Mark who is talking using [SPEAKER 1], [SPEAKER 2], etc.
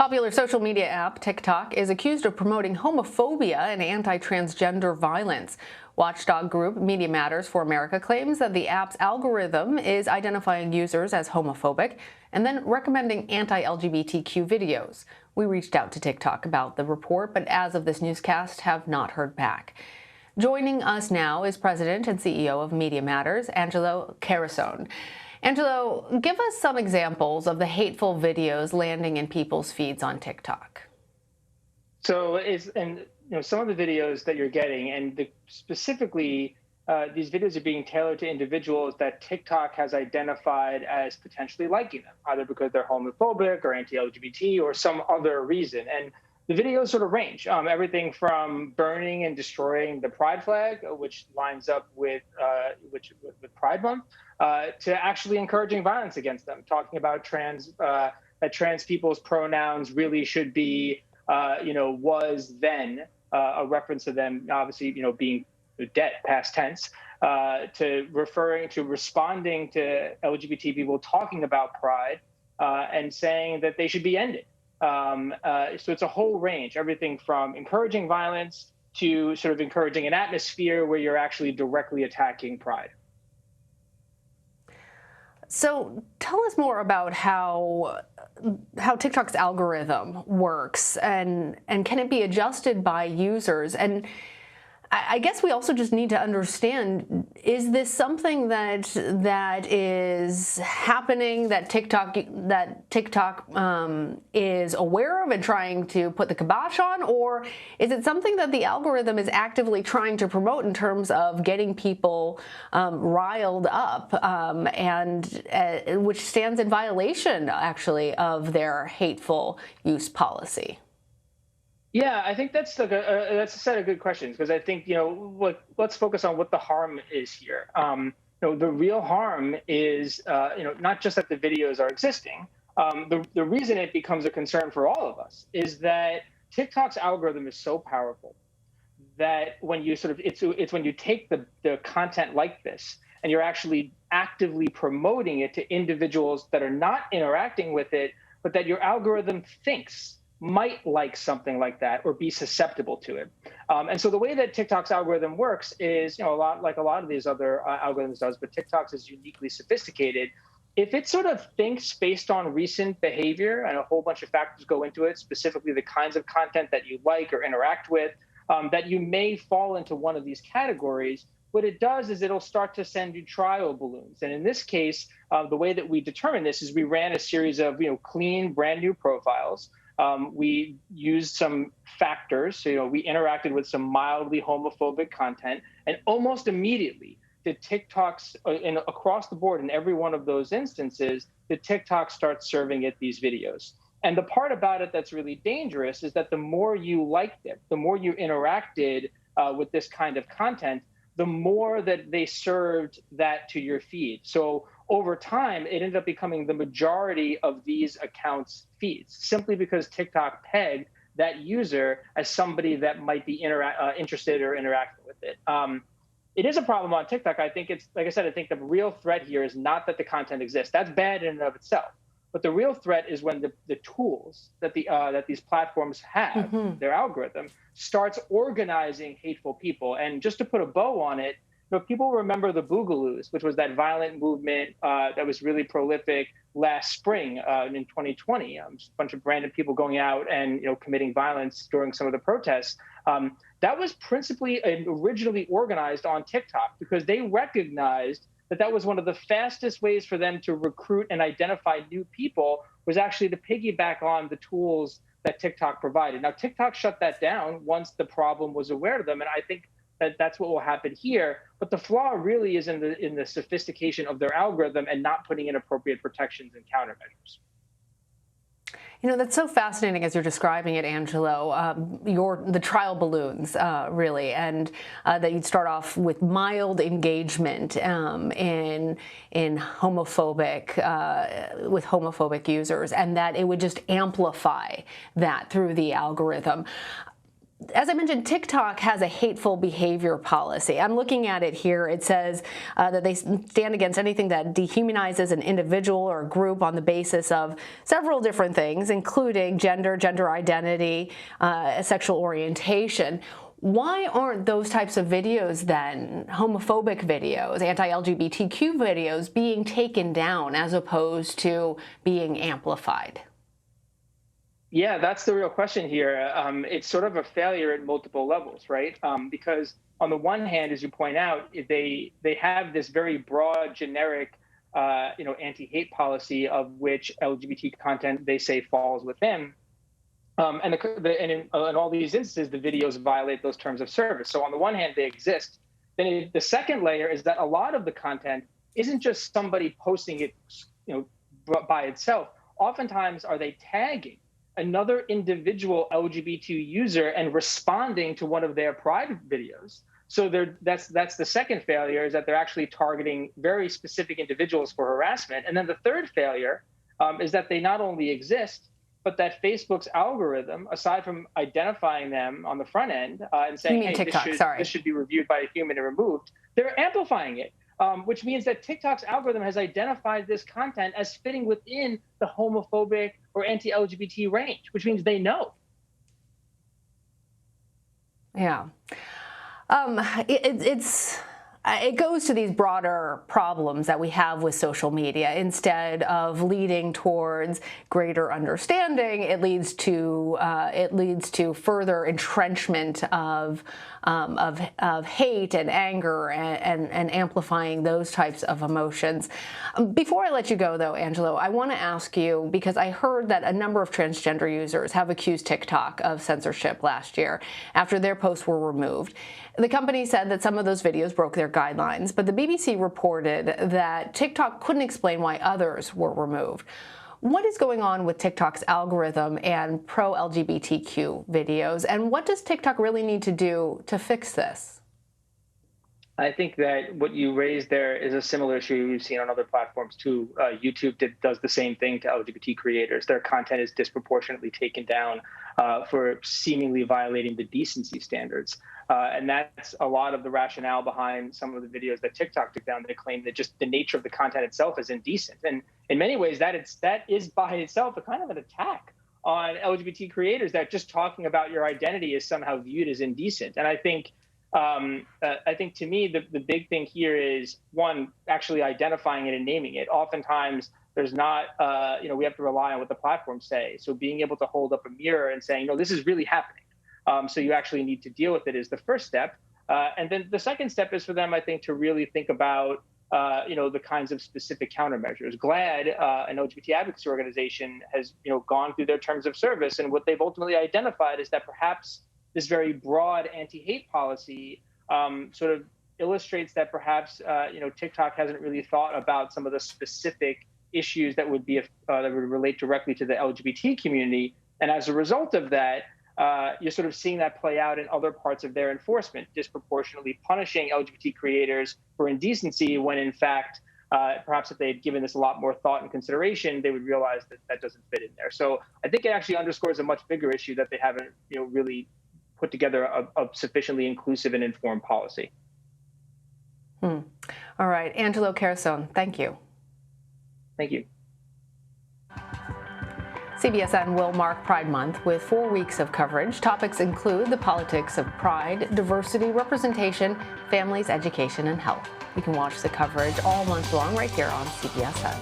[SPEAKER 1] Popular social media app TikTok is accused of promoting homophobia and anti-transgender violence. Watchdog group Media Matters for America claims that the app's algorithm is identifying users as homophobic and then recommending anti-LGBTQ videos. We reached out to TikTok about the report, but as of this newscast, have not heard back. Joining us now is President and CEO of Media Matters, Angelo Caruso. Angelo, give us some examples of the hateful videos landing in people's feeds on TikTok.
[SPEAKER 2] So some of the videos that you're getting, and specifically these videos are being tailored to individuals that TikTok has identified as potentially liking them, either because they're homophobic or anti-LGBT or some other reason. And the videos sort of range, everything from burning and destroying the pride flag, which lines up with Pride Month, to actually encouraging violence against them, talking about that trans people's pronouns really should be, was then, a reference to them, obviously, being dead, past tense, to responding to LGBT people talking about pride and saying that they should be ended. So it's a whole range, everything from encouraging violence to sort of encouraging an atmosphere where you're actually directly attacking pride.
[SPEAKER 1] So tell us more about how TikTok's algorithm works and can it be adjusted by users? And I guess we also just need to understand, is this something that is happening, that TikTok is aware of and trying to put the kibosh on, or is it something that the algorithm is actively trying to promote in terms of getting people riled up, and which stands in violation, actually, of their hateful use policy?
[SPEAKER 2] Yeah, I think that's a set of good questions, because I think, let's focus on what the harm is here. The real harm is, not just that the videos are existing. The reason it becomes a concern for all of us is that TikTok's algorithm is so powerful that when you it's when you take the content like this and you're actually actively promoting it to individuals that are not interacting with it, but that your algorithm thinks might like something like that or be susceptible to it. And so the way that TikTok's algorithm works is, a lot like a lot of these other algorithms does, but TikTok's is uniquely sophisticated. If it sort of thinks based on recent behavior, and a whole bunch of factors go into it, specifically the kinds of content that you like or interact with, that you may fall into one of these categories, what it does is it'll start to send you trial balloons. And in this case, the way that we determine this is we ran a series of clean, brand new profiles. We used some factors, so we interacted with some mildly homophobic content, and almost immediately the TikToks across the board in every one of those instances, the TikTok starts serving it these videos. And the part about it that's really dangerous is that the more you liked it, the more you interacted with this kind of content, the more that they served that to your feed. So over time, it ended up becoming the majority of these accounts' feeds, simply because TikTok pegged that user as somebody that might be interested or interacting with it. It is a problem on TikTok. I think it's, like I said, I think the real threat here is not that the content exists. That's bad in and of itself. But the real threat is when the tools that these platforms have, their algorithm, starts organizing hateful people. And just to put a bow on it, people remember the Boogaloos, which was that violent movement that was really prolific last spring in 2020. Just a bunch of random people going out and committing violence during some of the protests. That was principally originally organized on TikTok because they recognized that was one of the fastest ways for them to recruit and identify new people, was actually to piggyback on the tools that TikTok provided. Now, TikTok shut that down once the problem was aware of them, and I think that's what will happen here. But the flaw really is in the sophistication of their algorithm and not putting in appropriate protections and countermeasures.
[SPEAKER 1] That's so fascinating as you're describing it, Angelo, the trial balloons, really, and that you'd start off with mild engagement in homophobic, with homophobic users, and that it would just amplify that through the algorithm. as I mentioned, TikTok has a hateful behavior policy. I'm looking at it here. It says that they stand against anything that dehumanizes an individual or a group on the basis of several different things, including gender, gender identity, sexual orientation. Why aren't those types of videos then, homophobic videos, anti-LGBTQ videos, being taken down as opposed to being amplified?
[SPEAKER 2] Yeah, that's the real question here. It's sort of a failure at multiple levels, right? Because on the one hand, as you point out, they have this very broad, generic, anti-hate policy of which LGBT content they say falls within. And in all these instances, the videos violate those terms of service. So on the one hand, they exist. Then the second layer is that a lot of the content isn't just somebody posting it, by itself. Oftentimes, are they tagging another individual LGBT user and responding to one of their private videos? So that's the second failure, is that they're actually targeting very specific individuals for harassment. And then the third failure is that they not only exist, but that Facebook's algorithm, aside from identifying them on the front end and saying, hey,
[SPEAKER 1] TikTok,
[SPEAKER 2] this should be reviewed by a human and removed, they're amplifying it. Which means that TikTok's algorithm has identified this content as fitting within the homophobic or anti-LGBT range, which means they know.
[SPEAKER 1] Yeah. It goes to these broader problems that we have with social media. Instead of leading towards greater understanding, it leads to further entrenchment of hate and anger and amplifying those types of emotions. Before I let you go, though, Angelo, I want to ask you, because I heard that a number of transgender users have accused TikTok of censorship last year after their posts were removed. The company said that some of those videos broke their guidelines, but the BBC reported that TikTok couldn't explain why others were removed. What is going on with TikTok's algorithm and pro-LGBTQ videos, and what does TikTok really need to do to fix this?
[SPEAKER 2] I think that what you raised there is a similar issue we've seen on other platforms too. YouTube does the same thing to LGBT creators. Their content is disproportionately taken down for seemingly violating the decency standards. And that's a lot of the rationale behind some of the videos that TikTok took down. They claim that just the nature of the content itself is indecent. And in many ways, that is by itself a kind of an attack on LGBT creators, that just talking about your identity is somehow viewed as indecent. And I think to me, the big thing here is, one, actually identifying it and naming it. Oftentimes, there's not, we have to rely on what the platforms say. So being able to hold up a mirror and saying, no, this is really happening. So you actually need to deal with it is the first step. And then the second step is for them, I think, to really think about, the kinds of specific countermeasures. GLAAD, an LGBT advocacy organization, has, gone through their terms of service. And what they've ultimately identified is that perhaps this very broad anti-hate policy sort of illustrates that perhaps, TikTok hasn't really thought about some of the specific issues that would relate directly to the LGBT community. And as a result of that, you're sort of seeing that play out in other parts of their enforcement, disproportionately punishing LGBT creators for indecency, when in fact, perhaps if they had given this a lot more thought and consideration, they would realize that that doesn't fit in there. So I think it actually underscores a much bigger issue, that they haven't, really put together a sufficiently inclusive and informed policy.
[SPEAKER 1] All right, Angelo Caruso, thank you.
[SPEAKER 2] Thank you.
[SPEAKER 1] CBSN will mark Pride Month with 4 weeks of coverage. Topics include the politics of pride, diversity, representation, families, education, and health. You can watch the coverage all month long right here on CBSN.